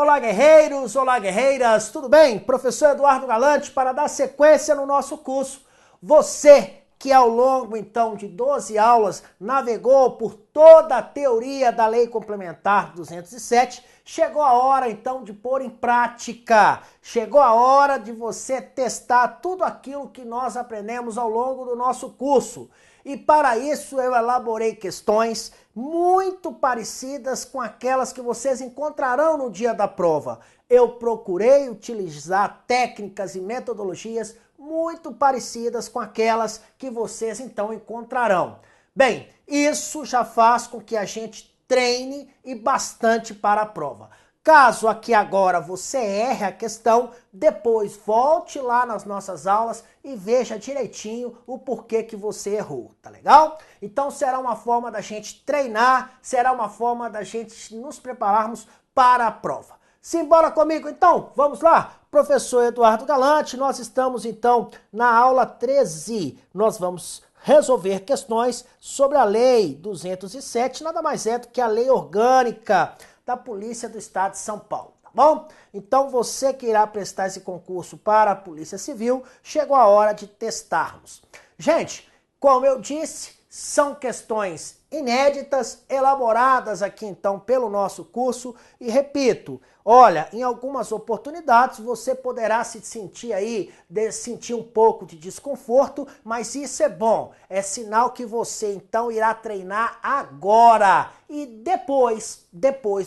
Olá, guerreiros! Olá, guerreiras! Tudo bem? Professor Eduardo Galante para dar sequência no nosso curso. Você que ao longo, então, de 12 aulas navegou por toda a teoria da Lei Complementar 207, chegou a hora, então, de pôr em prática. Chegou a hora de você testar tudo aquilo que nós aprendemos ao longo do nosso curso. E para isso eu elaborei questões muito parecidas com aquelas que vocês encontrarão no dia da prova. Eu procurei utilizar técnicas e metodologias muito parecidas com aquelas que vocês então encontrarão. Bem, isso já faz com que a gente treine e bastante para a prova. Caso aqui agora você erre a questão, depois volte lá nas nossas aulas e veja direitinho o porquê que você errou, tá legal? Então será uma forma da gente treinar, será uma forma da gente nos prepararmos para a prova. Simbora comigo então, vamos lá? Professor Eduardo Galante, nós estamos então na aula 13, nós vamos resolver questões sobre a Lei 207, nada mais é do que a lei orgânica da Polícia do Estado de São Paulo, tá bom? Então você que irá prestar esse concurso para a Polícia Civil, chegou a hora de testarmos. Gente, como eu disse, são questões inéditas, elaboradas aqui então pelo nosso curso e repito, olha, em algumas oportunidades você poderá se sentir aí, sentir um pouco de desconforto, mas isso é bom, é sinal que você então irá treinar agora e depois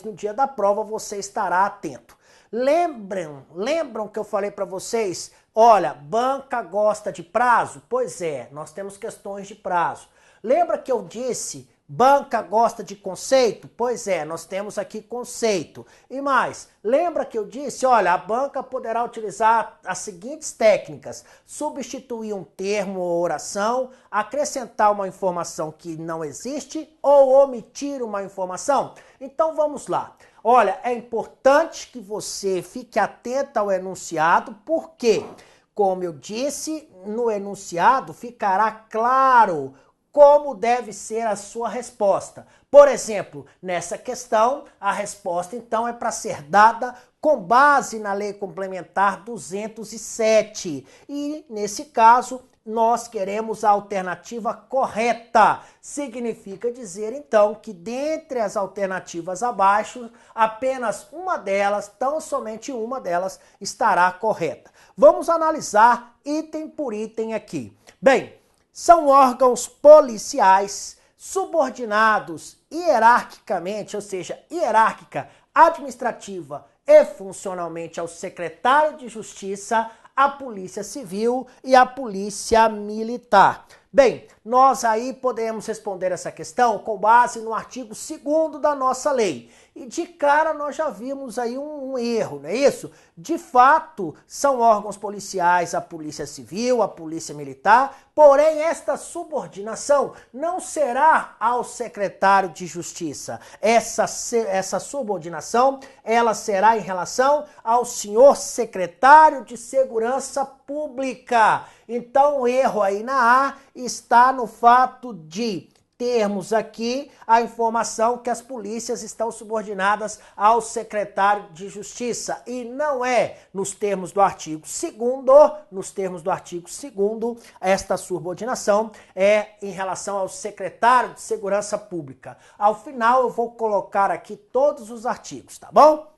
no dia da prova você estará atento. Lembram que eu falei para vocês, olha, banca gosta de prazo? Pois é, nós temos questões de prazo. Lembra que eu disse, banca gosta de conceito? Pois é, nós temos aqui conceito. E mais, lembra que eu disse, olha, a banca poderá utilizar as seguintes técnicas: substituir um termo ou oração, acrescentar uma informação que não existe ou omitir uma informação. Então vamos lá. Olha, é importante que você fique atento ao enunciado, porque, como eu disse, no enunciado ficará claro como deve ser a sua resposta. Por exemplo, nessa questão, a resposta então é para ser dada com base na Lei Complementar 207. E, nesse caso, nós queremos a alternativa correta. Significa dizer, então, que dentre as alternativas abaixo, apenas uma delas, tão somente uma delas, estará correta. Vamos analisar item por item aqui. Bem, são órgãos policiais subordinados hierarquicamente, ou seja, hierárquica, administrativa e funcionalmente ao secretário de Justiça, a Polícia Civil e a Polícia Militar. Bem, nós aí podemos responder essa questão com base no artigo 2º da nossa lei. E de cara nós já vimos aí um erro, não é isso? De fato, são órgãos policiais a Polícia Civil, a Polícia Militar, porém esta subordinação não será ao secretário de Justiça. Essa subordinação, ela será em relação ao senhor secretário de Segurança Pública. Então o erro aí na A está no fato de termos aqui a informação que as polícias estão subordinadas ao secretário de Justiça e não é nos termos do artigo 2º, esta subordinação é em relação ao secretário de Segurança Pública. Ao final eu vou colocar aqui todos os artigos, tá bom?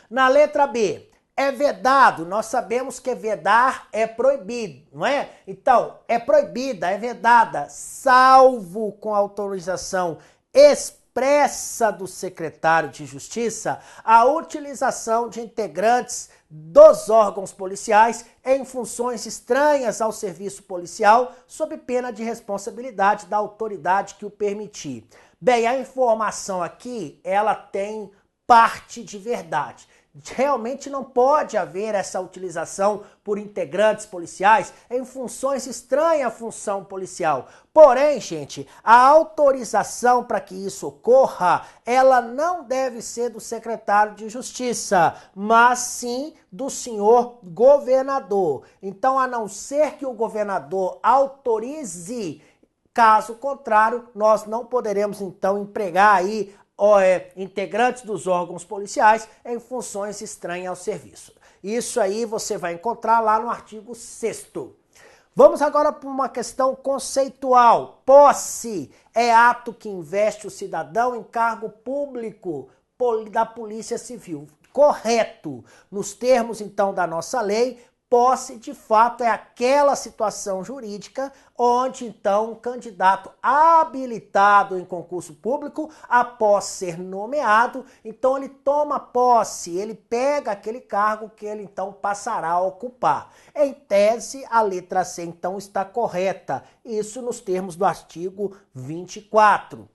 Na letra B, é vedado, nós sabemos que vedar é proibido, não é? Então, é proibida, é vedada, salvo com autorização expressa do secretário de Justiça, a utilização de integrantes dos órgãos policiais em funções estranhas ao serviço policial, sob pena de responsabilidade da autoridade que o permitir. Bem, a informação aqui, ela tem parte de verdade. Realmente não pode haver essa utilização por integrantes policiais em funções estranhas à função policial. Porém, gente, a autorização para que isso ocorra, ela não deve ser do secretário de Justiça, mas sim do senhor governador. Então, a não ser que o governador autorize, caso contrário, nós não poderemos então empregar aí integrantes dos órgãos policiais em funções estranhas ao serviço. Isso aí você vai encontrar lá no artigo 6º. Vamos agora para uma questão conceitual. Posse é ato que investe o cidadão em cargo público da Polícia Civil. Correto. Nos termos, então, da nossa lei, posse, de fato, é aquela situação jurídica onde, então, um candidato habilitado em concurso público, após ser nomeado, então ele toma posse, ele pega aquele cargo que ele, então, passará a ocupar. Em tese, a letra C, então, está correta. Isso nos termos do artigo 24.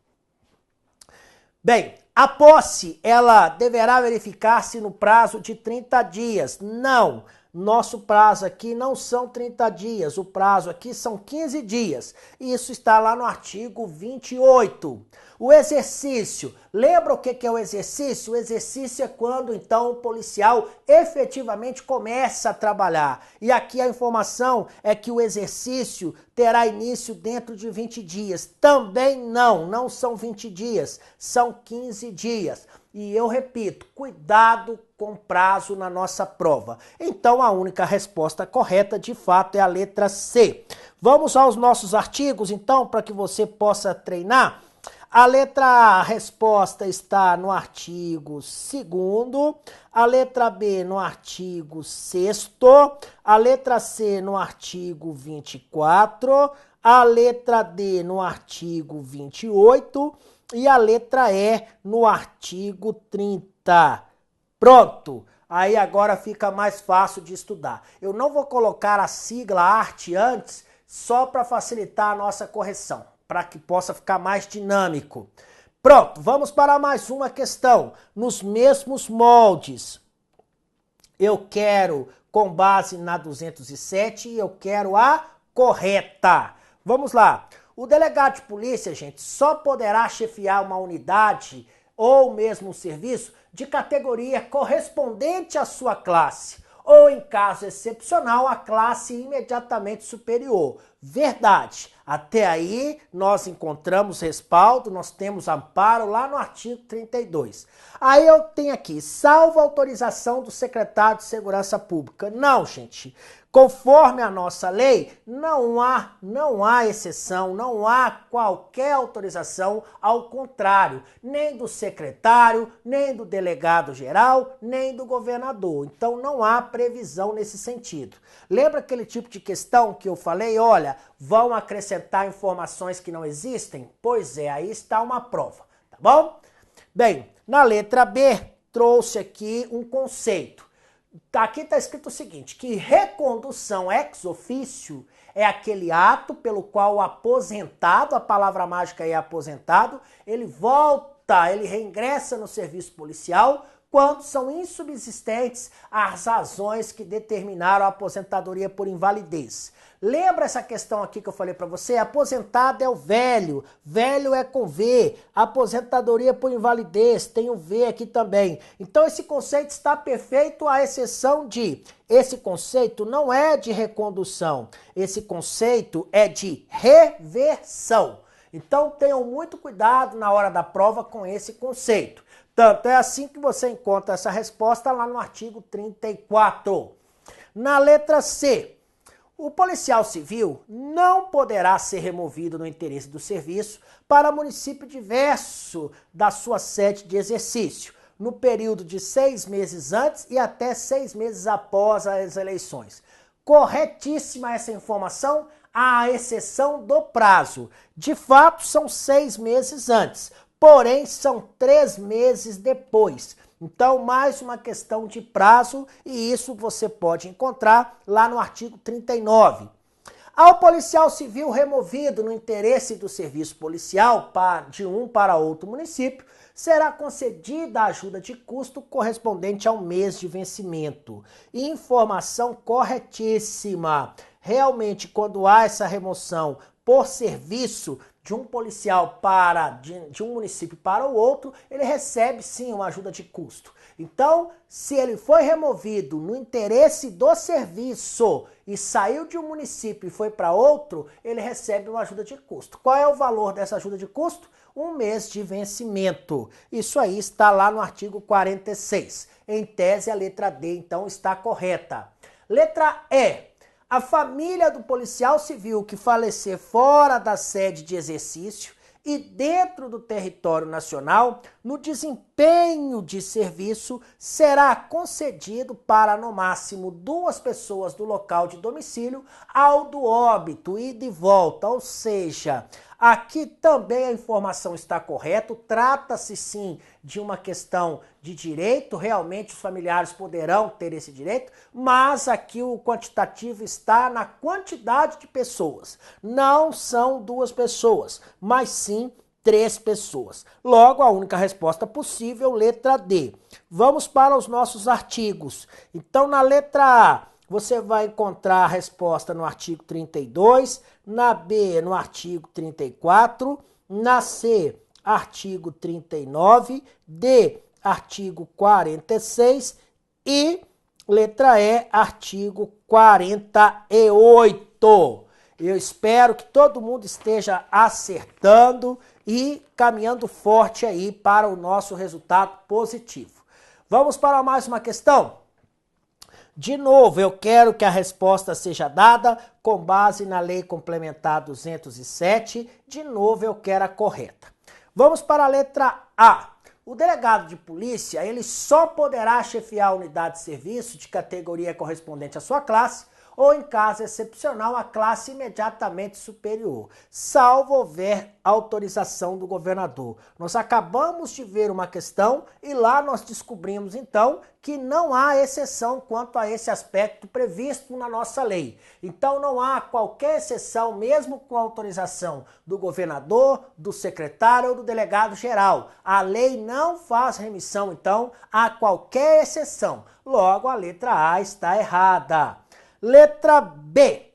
Bem, a posse, ela deverá verificar-se no prazo de 30 dias. Não, nosso prazo aqui não são 30 dias, o prazo aqui são 15 dias. Isso está lá no artigo 28. O exercício, lembra o que é o exercício? O exercício é quando, então, o policial efetivamente começa a trabalhar. E aqui a informação é que o exercício terá início dentro de 20 dias. Também não são 20 dias, são 15 dias. E eu repito, cuidado com prazo na nossa prova. Então a única resposta correta, de fato, é a letra C. Vamos aos nossos artigos, então, para que você possa treinar. A letra A, a resposta está no artigo 2º, a letra B no artigo 6º, a letra C no artigo 24, a letra D no artigo 28 e a letra E no artigo 30. Pronto! Aí agora fica mais fácil de estudar. Eu não vou colocar a sigla arte antes, só para facilitar a nossa correção, para que possa ficar mais dinâmico. Pronto, vamos para mais uma questão. Nos mesmos moldes, eu quero com base na 207 e eu quero a correta. Vamos lá. O delegado de polícia, gente, só poderá chefiar uma unidade ou mesmo um serviço de categoria correspondente à sua classe, ou em caso excepcional, a classe imediatamente superior. Verdade. Até aí nós encontramos respaldo, nós temos amparo lá no artigo 32. Aí eu tenho aqui, salvo autorização do secretário de Segurança Pública. Não, gente. Conforme a nossa lei, não há exceção, não há qualquer autorização, ao contrário, nem do secretário, nem do delegado geral, nem do governador. Então não há previsão nesse sentido. Lembra aquele tipo de questão que eu falei? Olha, vão acrescentar informações que não existem? Pois é, aí está uma prova, tá bom? Bem, na letra B, trouxe aqui um conceito. Aqui está escrito o seguinte, que recondução ex officio é aquele ato pelo qual o aposentado, a palavra mágica é aposentado, ele volta, ele reingressa no serviço policial quando são insubsistentes as razões que determinaram a aposentadoria por invalidez. Lembra essa questão aqui que eu falei para você? Aposentado é o velho, velho é com V, aposentadoria por invalidez, tem o V aqui também. Então esse conceito está perfeito, à exceção de, esse conceito não é de recondução, esse conceito é de reversão. Então tenham muito cuidado na hora da prova com esse conceito. Tanto é assim que você encontra essa resposta lá no artigo 34. Na letra C, o policial civil não poderá ser removido no interesse do serviço para município diverso da sua sede de exercício, no período de 6 meses antes e até 6 meses após as eleições. Corretíssima essa informação, à exceção do prazo. De fato, são 6 meses antes, porém são 3 meses depois. Então, mais uma questão de prazo, e isso você pode encontrar lá no artigo 39. Ao policial civil removido no interesse do serviço policial de um para outro município, será concedida a ajuda de custo correspondente ao mês de vencimento. Informação corretíssima. Realmente, quando há essa remoção por serviço de um policial de um município para o outro, ele recebe sim uma ajuda de custo. Então, se ele foi removido no interesse do serviço e saiu de um município e foi para outro, ele recebe uma ajuda de custo. Qual é o valor dessa ajuda de custo? 1 mês de vencimento. Isso aí está lá no artigo 46. Em tese, a letra D, então, está correta. Letra E. A família do policial civil que falecer fora da sede de exercício e dentro do território nacional, no desempenho de serviço, será concedido para, no máximo, 2 pessoas do local de domicílio ao do óbito e de volta. Ou seja, aqui também a informação está correta, trata-se sim de uma questão de direito, realmente os familiares poderão ter esse direito, mas aqui o quantitativo está na quantidade de pessoas. Não são 2 pessoas, mas sim 3 pessoas. Logo, a única resposta possível, letra D. Vamos para os nossos artigos. Então, na letra A, você vai encontrar a resposta no artigo 32, na B, no artigo 34, na C, artigo 39, D, artigo 46 e letra E, artigo 48. Eu espero que todo mundo esteja acertando e caminhando forte aí para o nosso resultado positivo. Vamos para mais uma questão? De novo, eu quero que a resposta seja dada com base na Lei Complementar 207. De novo, eu quero a correta. Vamos para a letra A. O delegado de polícia, ele só poderá chefiar a unidade de serviço de categoria correspondente à sua classe ou, em caso excepcional, a classe imediatamente superior, salvo houver autorização do governador. Nós acabamos de ver uma questão e lá nós descobrimos, então, que não há exceção quanto a esse aspecto previsto na nossa lei. Então, não há qualquer exceção, mesmo com autorização do governador, do secretário ou do delegado geral. A lei não faz remissão, então, a qualquer exceção. Logo, a letra A está errada. Letra B.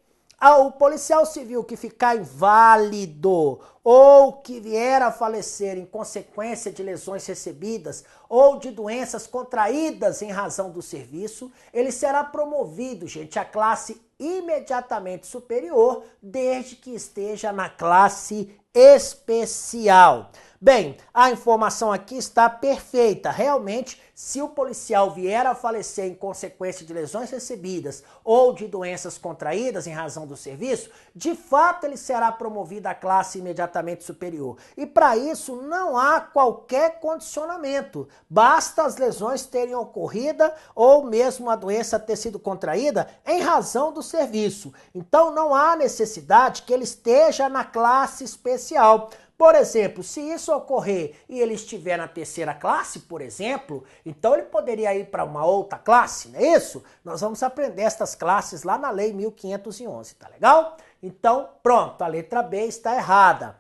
O policial civil que ficar inválido ou que vier a falecer em consequência de lesões recebidas ou de doenças contraídas em razão do serviço, ele será promovido, gente, à classe imediatamente superior, desde que esteja na classe especial. Bem, a informação aqui está perfeita. Realmente, se o policial vier a falecer em consequência de lesões recebidas ou de doenças contraídas em razão do serviço, de fato ele será promovido à classe imediatamente superior. E para isso não há qualquer condicionamento. Basta as lesões terem ocorrido ou mesmo a doença ter sido contraída em razão do serviço. Então não há necessidade que ele esteja na classe especial. Por exemplo, se isso ocorrer e ele estiver na 3ª classe, por exemplo, então ele poderia ir para uma outra classe, não é isso? Nós vamos aprender estas classes lá na Lei 1511, tá legal? Então, pronto, a letra B está errada.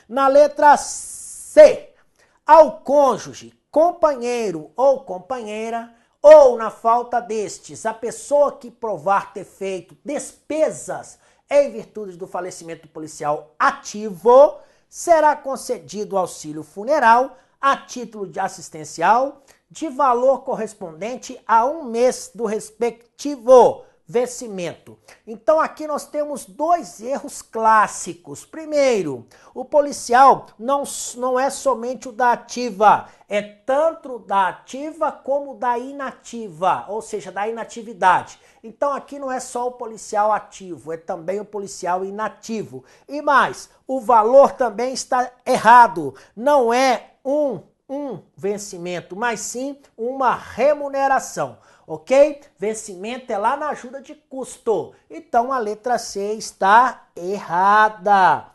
Na letra C, ao cônjuge, companheiro ou companheira, ou na falta destes, a pessoa que provar ter feito despesas em virtude do falecimento policial ativo, será concedido auxílio funeral a título de assistencial de valor correspondente a 1 mês do respectivo vencimento. Então aqui nós temos 2 erros clássicos. Primeiro, o policial não é somente o da ativa, é tanto da ativa como da inativa, ou seja, da inatividade. Então aqui não é só o policial ativo, é também o policial inativo. E mais, o valor também está errado, não é um vencimento, mas sim uma remuneração. Ok? Vencimento é lá na ajuda de custo. Então a letra C está errada.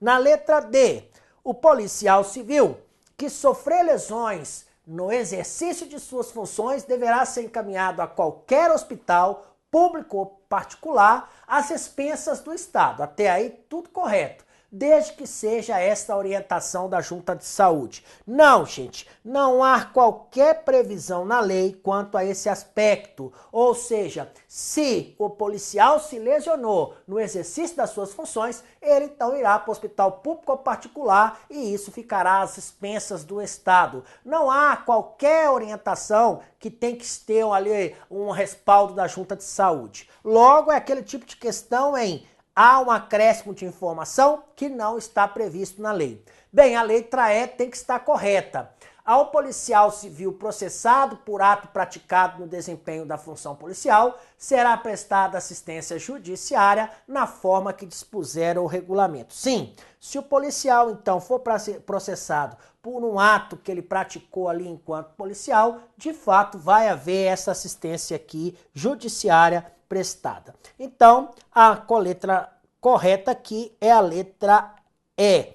Na letra D, o policial civil que sofrer lesões no exercício de suas funções deverá ser encaminhado a qualquer hospital, público ou particular, às expensas do Estado. Até aí tudo correto. desde que seja esta a orientação da Junta de Saúde. Não, gente, não há qualquer previsão na lei quanto a esse aspecto. Ou seja, se o policial se lesionou no exercício das suas funções, ele então irá para o hospital público ou particular e isso ficará às expensas do Estado. Não há qualquer orientação que tem que ter ali um respaldo da Junta de Saúde. Logo, é aquele tipo de questão em há um acréscimo de informação que não está previsto na lei. Bem, a letra E tem que estar correta. Ao policial civil processado por ato praticado no desempenho da função policial, será prestada assistência judiciária na forma que dispuser o regulamento. Sim, se o policial, então, for processado por um ato que ele praticou ali enquanto policial, de fato vai haver essa assistência aqui judiciária prestada. Então, a letra correta aqui é a letra E.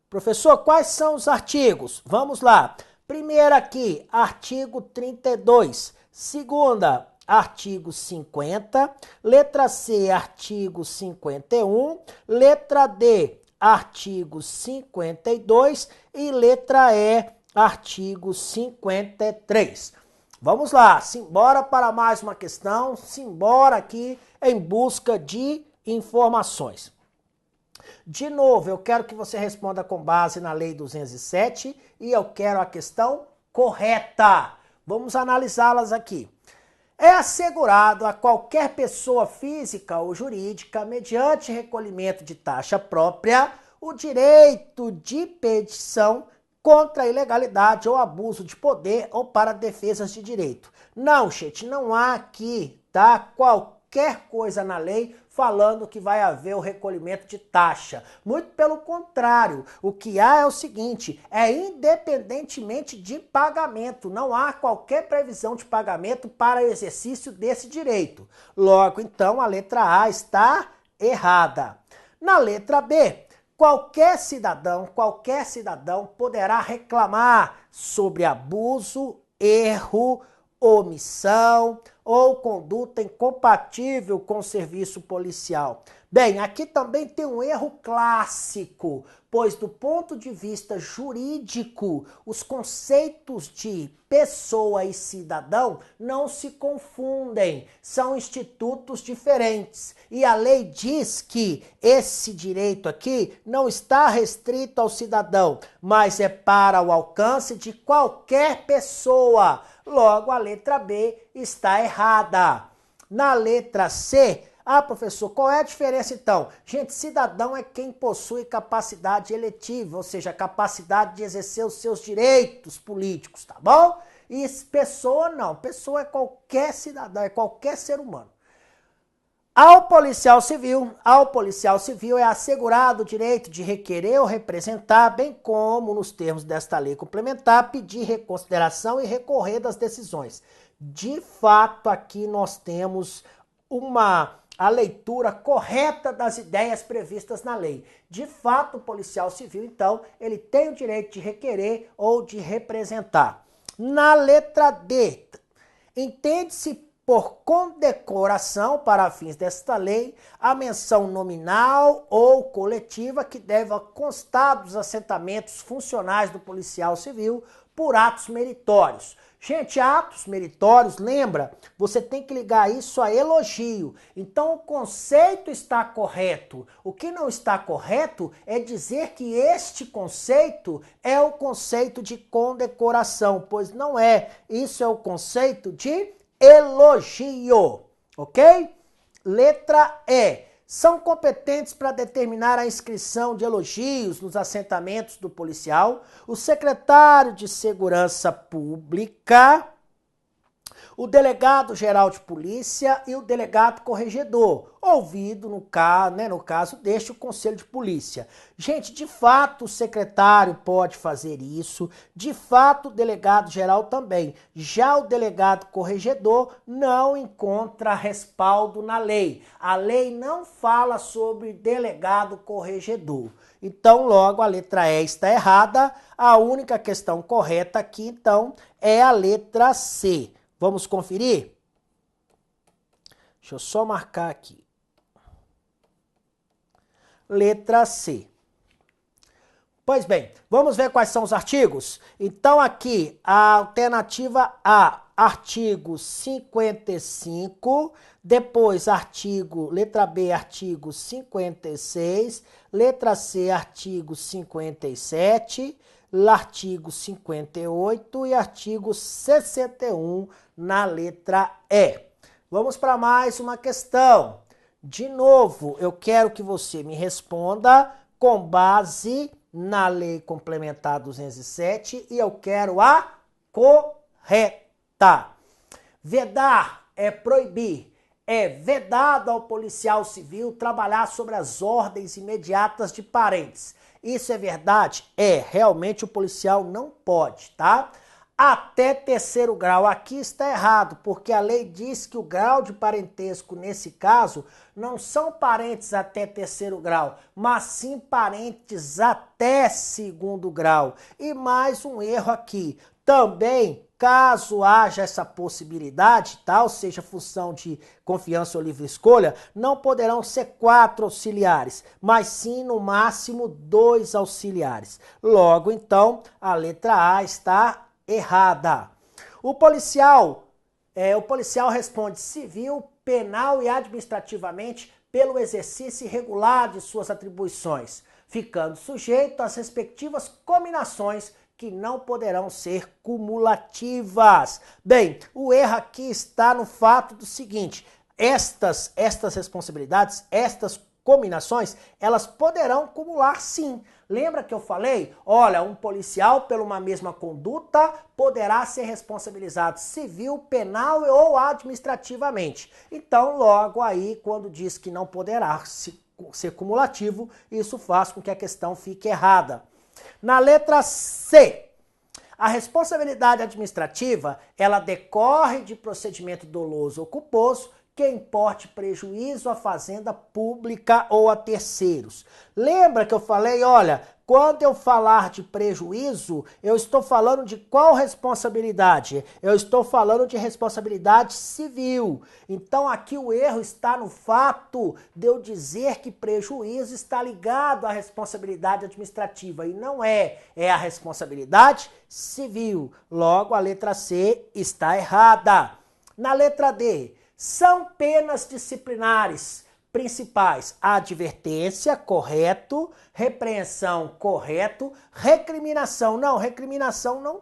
Professor, quais são os artigos? Vamos lá. Primeira aqui, artigo 32. Segunda, artigo 50. Letra C, artigo 51. Letra D, artigo 52. E letra E, artigo 53. Vamos lá, simbora para mais uma questão, simbora aqui em busca de informações. De novo, eu quero que você responda com base na Lei 207 e eu quero a questão correta. Vamos analisá-las aqui. É assegurado a qualquer pessoa física ou jurídica, mediante recolhimento de taxa própria, o direito de petição contra a ilegalidade ou abuso de poder ou para defesas de direito. Não, gente, não há aqui, tá, qualquer coisa na lei falando que vai haver o recolhimento de taxa. Muito pelo contrário, o que há é o seguinte, é independentemente de pagamento, não há qualquer previsão de pagamento para exercício desse direito. Logo, então, a letra A está errada. Na letra B, qualquer cidadão poderá reclamar sobre abuso, erro, omissão ou conduta incompatível com o serviço policial. Bem, aqui também tem um erro clássico, pois do ponto de vista jurídico, os conceitos de pessoa e cidadão não se confundem, são institutos diferentes. E a lei diz que esse direito aqui não está restrito ao cidadão, mas é para o alcance de qualquer pessoa. Logo, a letra B está errada. Na letra C, professor, qual é a diferença então? Gente, cidadão é quem possui capacidade eletiva, ou seja, capacidade de exercer os seus direitos políticos, tá bom? E pessoa não, pessoa é qualquer cidadão, é qualquer ser humano. Ao policial civil é assegurado o direito de requerer ou representar, bem como, nos termos desta lei complementar, pedir reconsideração e recorrer das decisões. De fato, aqui nós temos a leitura correta das ideias previstas na lei. De fato, o policial civil, então, ele tem o direito de requerer ou de representar. Na letra D, entende-se por condecoração, para fins desta lei, a menção nominal ou coletiva que deve constar dos assentamentos funcionais do policial civil por atos meritórios. Gente, atos meritórios, lembra? Você tem que ligar isso a elogio. Então, o conceito está correto. O que não está correto é dizer que este conceito é o conceito de condecoração, pois não é. Isso é o conceito de elogio, ok? Letra E. São competentes para determinar a inscrição de elogios nos assentamentos do policial o secretário de Segurança Pública, o delegado-geral de polícia e o delegado corregedor, ouvido, no caso deste, o conselho de polícia. Gente, de fato o secretário pode fazer isso, de fato o delegado-geral também. Já o delegado corregedor não encontra respaldo na lei. A lei não fala sobre delegado corregedor. Então, logo, a letra E está errada. A única questão correta aqui, então, é a letra C. Vamos conferir? Deixa eu só marcar aqui. letra C. Pois bem, vamos ver quais são os artigos? Então aqui, a alternativa A, artigo 55, depois letra B, artigo 56, letra C, artigo 57, artigo 58 e artigo 61 na letra E. Vamos para mais uma questão. De novo, eu quero que você me responda com base na Lei Complementar 207 e eu quero a correta. Vedar é proibir. É vedado ao policial civil trabalhar sobre as ordens imediatas de parentes. Isso é verdade? É, realmente o policial não pode, tá? Até terceiro grau. Aqui está errado, porque a lei diz que o grau de parentesco, nesse caso, não são parentes até terceiro grau, mas sim parentes até segundo grau. E mais um erro aqui. Também, caso haja essa possibilidade, tá? Ou seja, função de confiança ou livre escolha, não poderão ser 4 auxiliares, mas sim, no máximo, 2 auxiliares. Logo, então, a letra A está errada. O policial responde civil, penal e administrativamente pelo exercício irregular de suas atribuições, ficando sujeito às respectivas cominações que não poderão ser cumulativas. Bem, o erro aqui está no fato do seguinte: estas responsabilidades, estas cominações, elas poderão cumular sim. Lembra que eu falei? Olha, um policial, por uma mesma conduta, poderá ser responsabilizado civil, penal ou administrativamente. Então, logo aí, quando diz que não poderá ser cumulativo, isso faz com que a questão fique errada. Na letra C, a responsabilidade administrativa, ela decorre de procedimento doloso ou culposo que importe prejuízo à fazenda pública ou a terceiros. Lembra que eu falei, olha, quando eu falar de prejuízo, eu estou falando de qual responsabilidade? Eu estou falando de responsabilidade civil. Então aqui o erro está no fato de eu dizer que prejuízo está ligado à responsabilidade administrativa e não é a responsabilidade civil. Logo, a letra C está errada. Na letra D, são penas disciplinares principais: advertência, correto; repreensão, correto; recriminação não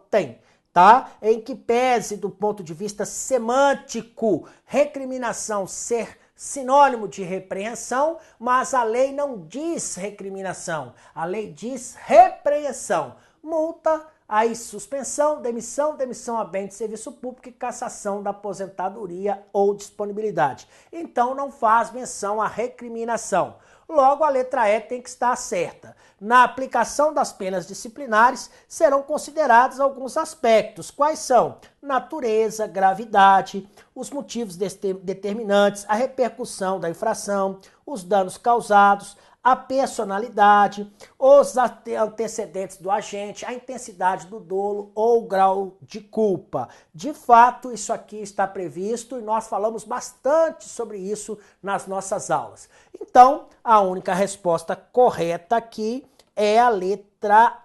tem, tá? Em que pese do ponto de vista semântico, recriminação ser sinônimo de repreensão, mas a lei não diz recriminação, a lei diz repreensão. Multa, aí suspensão, demissão a bem de serviço público e cassação da aposentadoria ou disponibilidade. Então não faz menção à recriminação. Logo, a letra E tem que estar certa. Na aplicação das penas disciplinares serão considerados alguns aspectos. Quais são? Natureza, gravidade, os motivos determinantes, a repercussão da infração, os danos causados, a personalidade, os antecedentes do agente, a intensidade do dolo ou o grau de culpa. De fato, isso aqui está previsto e nós falamos bastante sobre isso nas nossas aulas. Então, a única resposta correta aqui é a letra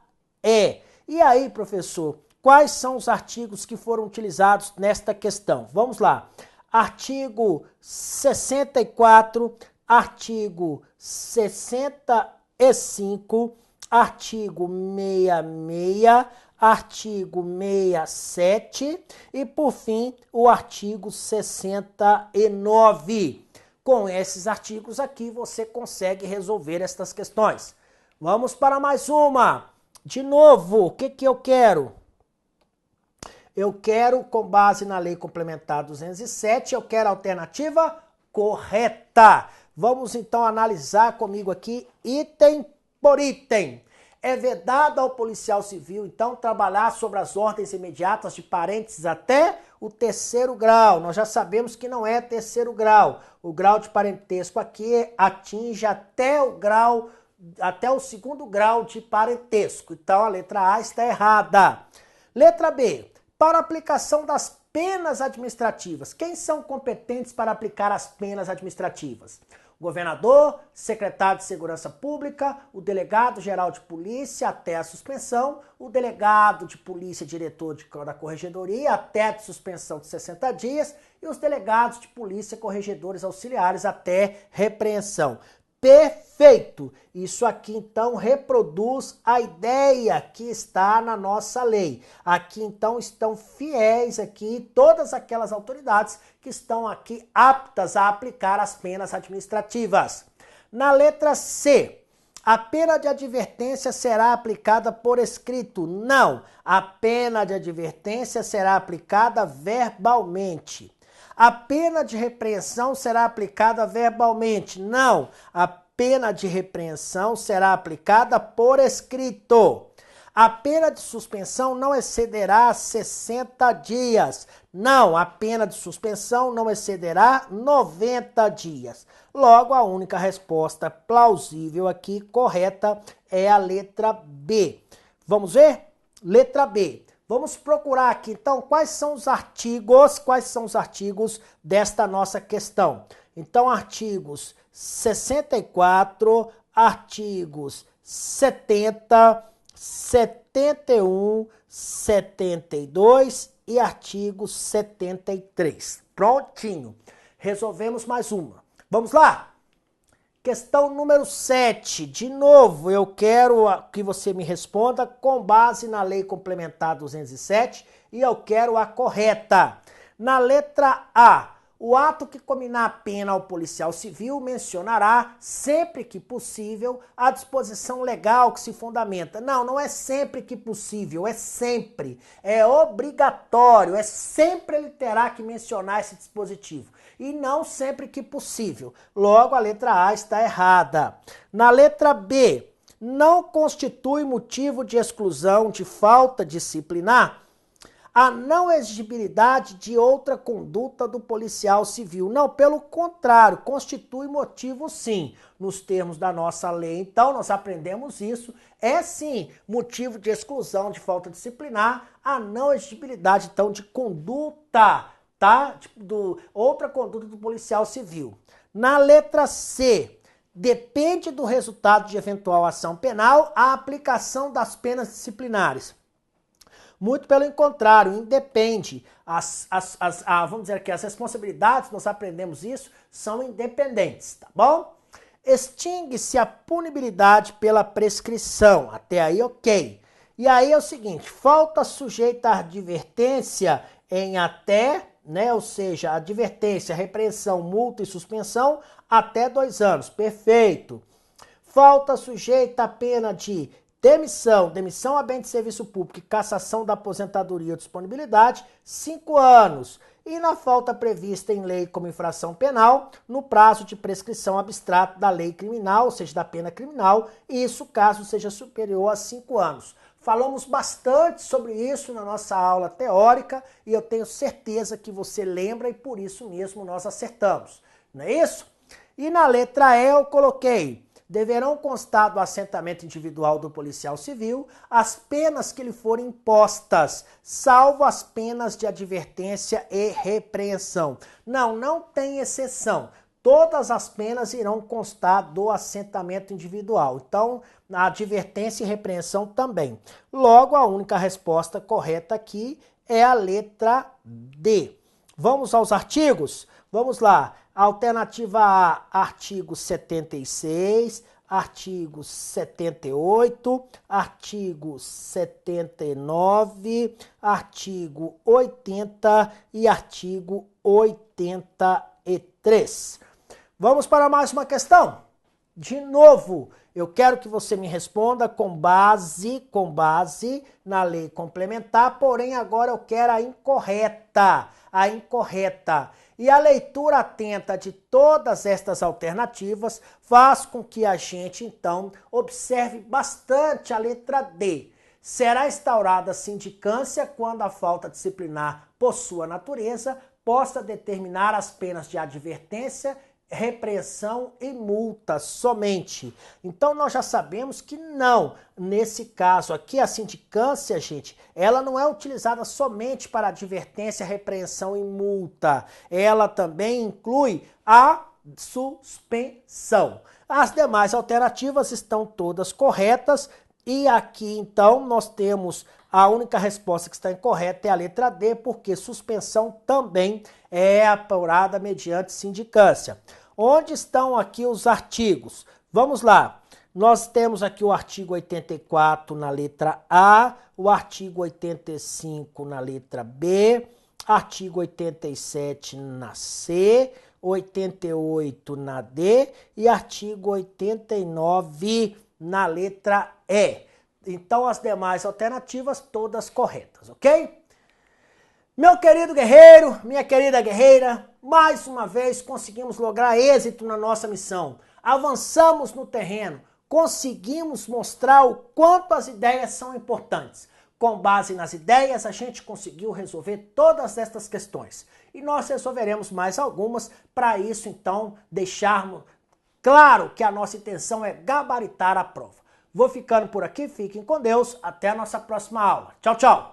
E. E aí, professor, quais são os artigos que foram utilizados nesta questão? Vamos lá. Artigo 64, artigo 65, artigo 66, artigo 67 e, por fim, o artigo 69. Com esses artigos aqui, você consegue resolver estas questões. Vamos para mais uma. De novo, o que eu quero? Eu quero, com base na Lei Complementar 207, eu quero a alternativa correta. Vamos então analisar comigo aqui item por item. É vedado ao policial civil, então, trabalhar sobre as ordens imediatas de parentes até o terceiro grau. Nós já sabemos que não é terceiro grau. O grau de parentesco aqui atinge até o segundo grau de parentesco. Então, a letra A está errada. Letra B. Para aplicação das penas administrativas. Quem são competentes para aplicar as penas administrativas? Governador, secretário de Segurança Pública, o delegado-geral de polícia até a suspensão, o delegado de polícia, diretor da corregedoria até a suspensão de 60 dias e os delegados de polícia, corregedores auxiliares até repreensão. Perfeito! Isso aqui então reproduz a ideia que está na nossa lei. Aqui então estão fiéis aqui todas aquelas autoridades que estão aqui aptas a aplicar as penas administrativas. Na letra C, a pena de advertência será aplicada por escrito. Não, a pena de advertência será aplicada verbalmente. A pena de repreensão será aplicada verbalmente. Não, a pena de repreensão será aplicada por escrito. A pena de suspensão não excederá 60 dias. Não, a pena de suspensão não excederá 90 dias. Logo, a única resposta plausível aqui, correta, é a letra B. Vamos ver? Letra B. Vamos procurar aqui, então, quais são os artigos desta nossa questão. Então, artigos 64, artigos 70, 71, 72 e artigo 73. Prontinho. Resolvemos mais uma. Vamos lá? Questão número 7. De novo, eu quero que você me responda com base na Lei Complementar 207 e eu quero a correta. Na letra A, o ato que combinar a pena ao policial civil mencionará, sempre que possível, a disposição legal que se fundamenta. Não, não é sempre que possível, é sempre. É obrigatório, é sempre ele terá que mencionar esse dispositivo. E não sempre que possível. Logo, a letra A está errada. Na letra B, não constitui motivo de exclusão de falta disciplinar a não exigibilidade de outra conduta do policial civil. Não, pelo contrário, constitui motivo sim. Nos termos da nossa lei, então, nós aprendemos isso. É sim motivo de exclusão de falta disciplinar a não exigibilidade, então, de conduta, tá? Outra conduta do policial civil. Na letra C, depende do resultado de eventual ação penal a aplicação das penas disciplinares. Muito pelo contrário, independe. Vamos dizer que as responsabilidades, nós aprendemos isso, são independentes, tá bom? Extingue-se a punibilidade pela prescrição. Até aí, ok. E aí é o seguinte, falta sujeita à advertência em até, né? Ou seja, advertência, repreensão, multa e suspensão até 2 anos. Perfeito. Falta sujeita à pena de demissão a bem de serviço público e cassação da aposentadoria ou disponibilidade, 5 anos. E na falta prevista em lei como infração penal, no prazo de prescrição abstrato da lei criminal, ou seja, da pena criminal, isso caso seja superior a 5 anos. Falamos bastante sobre isso na nossa aula teórica e eu tenho certeza que você lembra e por isso mesmo nós acertamos. Não é isso? E na letra E eu coloquei: deverão constar do assentamento individual do policial civil as penas que lhe forem impostas, salvo as penas de advertência e repreensão. Não, não tem exceção. Todas as penas irão constar do assentamento individual. Então, a advertência e repreensão também. Logo, a única resposta correta aqui é a letra D. Vamos aos artigos? Vamos lá. Alternativa A, artigo 76, artigo 78, artigo 79, artigo 80 e artigo 83. Vamos para mais uma questão? De novo, eu quero que você me responda com base na lei complementar, porém agora eu quero a incorreta. E a leitura atenta de todas estas alternativas faz com que a gente, então, observe bastante a letra D. Será instaurada sindicância quando a falta disciplinar, por sua natureza, possa determinar as penas de advertência, repreensão e multa somente. Então nós já sabemos que não. Nesse caso aqui, a sindicância, gente, ela não é utilizada somente para advertência, repreensão e multa. Ela também inclui a suspensão. As demais alternativas estão todas corretas e aqui então nós temos a única resposta que está incorreta é a letra D, porque suspensão também é apurada mediante sindicância. Onde estão aqui os artigos? Vamos lá. Nós temos aqui o artigo 84 na letra A, o artigo 85 na letra B, artigo 87 na C, 88 na D e artigo 89 na letra E. Então, as demais alternativas todas corretas, ok? Meu querido guerreiro, minha querida guerreira, mais uma vez conseguimos lograr êxito na nossa missão. Avançamos no terreno, conseguimos mostrar o quanto as ideias são importantes. Com base nas ideias, a gente conseguiu resolver todas estas questões. E nós resolveremos mais algumas, para isso, então, deixarmos claro que a nossa intenção é gabaritar a prova. Vou ficando por aqui, fiquem com Deus, até a nossa próxima aula. Tchau, tchau!